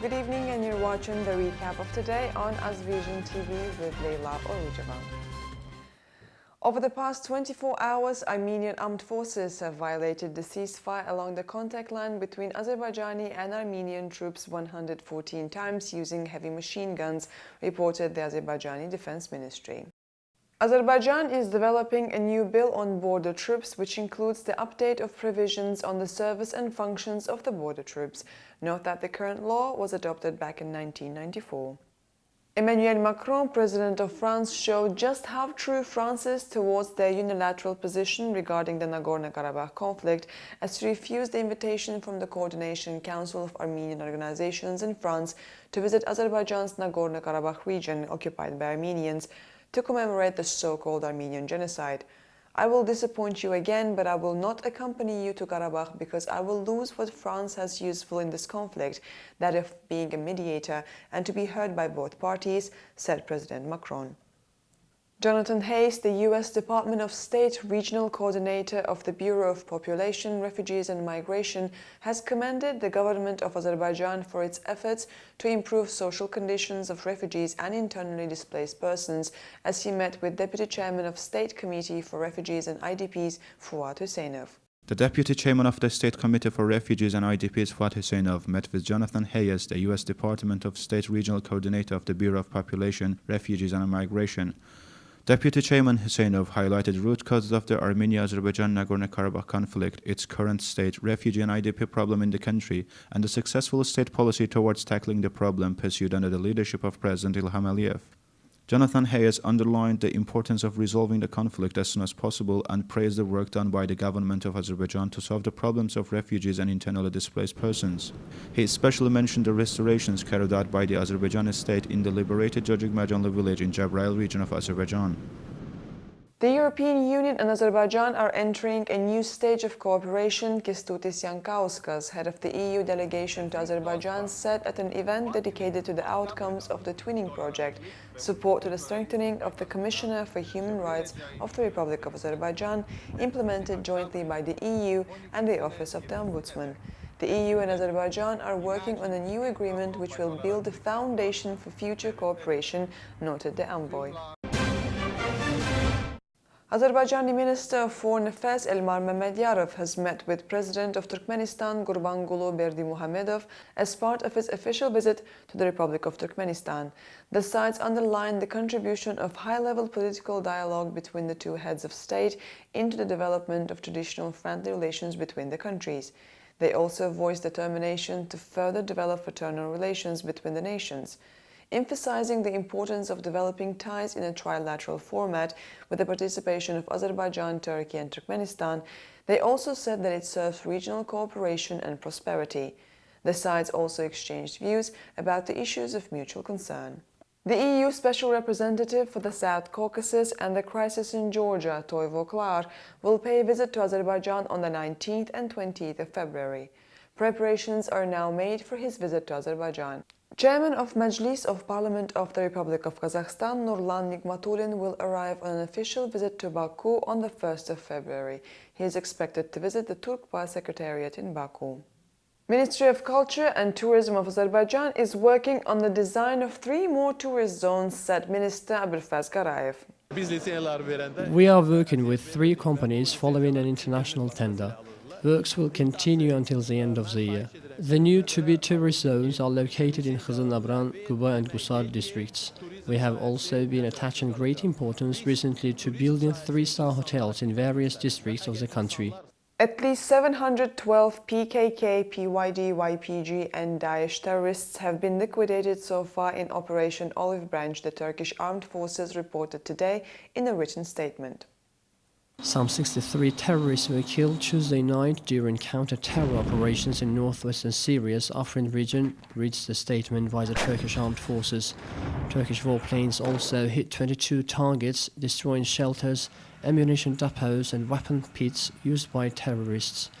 Good evening, and you're watching the recap of today on AzVision TV with Leyla Orucova. Over the past 24 hours, Armenian armed forces have violated the ceasefire along the contact line between Azerbaijani and Armenian troops 114 times using heavy machine guns, reported the Azerbaijani Defense Ministry. Azerbaijan is developing a new bill on border troops, which includes the update of provisions on the service and functions of the border troops. Note that the current law was adopted back in 1994. Emmanuel Macron, president of France, showed just how true France is towards their unilateral position regarding the Nagorno-Karabakh conflict as he refused the invitation from the Coordination Council of Armenian Organizations in France to visit Azerbaijan's Nagorno-Karabakh region occupied by Armenians to commemorate the so-called Armenian genocide. I will disappoint you again, but I will not accompany you to Karabakh because I will lose what France has useful in this conflict, that of being a mediator and to be heard by both parties, said President Macron. Jonathan Hayes, the U.S. Department of State Regional Coordinator of the Bureau of Population, Refugees and Migration, has commended the government of Azerbaijan for its efforts to improve social conditions of refugees and internally displaced persons as he met with Deputy Chairman of State Committee for Refugees and IDPs, Fuat Huseynov. The Deputy Chairman of the State Committee for Refugees and IDPs, Fuat Huseynov, met with Jonathan Hayes, the U.S. Department of State Regional Coordinator of the Bureau of Population, Refugees and Migration. Deputy Chairman Huseynov highlighted root causes of the Armenia-Azerbaijan Nagorno-Karabakh conflict, its current state, refugee and IDP problem in the country, and the successful state policy towards tackling the problem pursued under the leadership of President Ilham Aliyev. Jonathan Hayes underlined the importance of resolving the conflict as soon as possible and praised the work done by the government of Azerbaijan to solve the problems of refugees and internally displaced persons. He especially mentioned the restorations carried out by the Azerbaijani state in the liberated Jojikmajanlı village in Jabrail region of Azerbaijan. The European Union and Azerbaijan are entering a new stage of cooperation, Kestutis Yankauskas, head of the EU delegation to Azerbaijan, said at an event dedicated to the outcomes of the Twinning project, support to the strengthening of the Commissioner for Human Rights of the Republic of Azerbaijan, implemented jointly by the EU and the Office of the Ombudsman. The EU and Azerbaijan are working on a new agreement which will build the foundation for future cooperation, noted the envoy. Azerbaijani Minister of Foreign Affairs Elmar Mehmedyarov has met with President of Turkmenistan Gurbanguly Berdimuhamedov as part of his official visit to the Republic of Turkmenistan. The sides underlined the contribution of high-level political dialogue between the two heads of state into the development of traditional friendly relations between the countries. They also voiced determination to further develop fraternal relations between the nations, emphasizing the importance of developing ties in a trilateral format with the participation of Azerbaijan, Turkey and Turkmenistan. They also said that it serves regional cooperation and prosperity. The sides also exchanged views about the issues of mutual concern. The EU Special Representative for the South Caucasus and the crisis in Georgia, Toivo Klar, will pay a visit to Azerbaijan on the 19th and 20th of February. Preparations are now made for his visit to Azerbaijan. Chairman of Majlis of Parliament of the Republic of Kazakhstan, Nurlan Nigmatulin, will arrive on an official visit to Baku on the 1st of February. He is expected to visit the Turkpa Secretariat in Baku. Ministry of Culture and Tourism of Azerbaijan is working on the design of 3 more tourist zones, said Minister Abulfaz Garayev. We are working with 3 companies following an international tender. Works will continue until the end of the year. The new to-be tourist zones are located in Kızılnabran, Guba and Gusar districts. We have also been attaching great importance recently to building 3-star hotels in various districts of the country. At least 712 PKK, PYD, YPG and Daesh terrorists have been liquidated so far in Operation Olive Branch, the Turkish armed forces reported today in a written statement. Some 63 terrorists were killed Tuesday night during counter-terror operations in northwestern Syria's Afrin region, reached the statement by the Turkish armed forces. Turkish warplanes also hit 22 targets, destroying shelters, ammunition depots and weapon pits used by terrorists.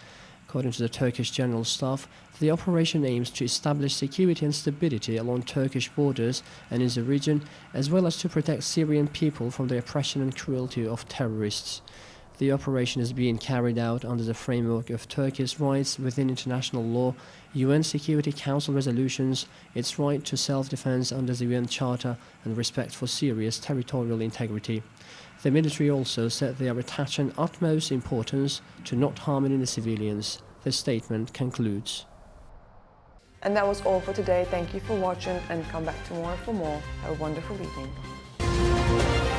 According to the Turkish General Staff, the operation aims to establish security and stability along Turkish borders and in the region, as well as to protect Syrian people from the oppression and cruelty of terrorists. The operation is being carried out under the framework of Turkey's rights within international law, UN Security Council resolutions, its right to self-defense under the UN Charter, and respect for Syria's territorial integrity. The military also said they are attaching utmost importance to not harming any civilians. The statement concludes. And that was all for today. Thank you for watching and come back tomorrow for more. Have a wonderful evening.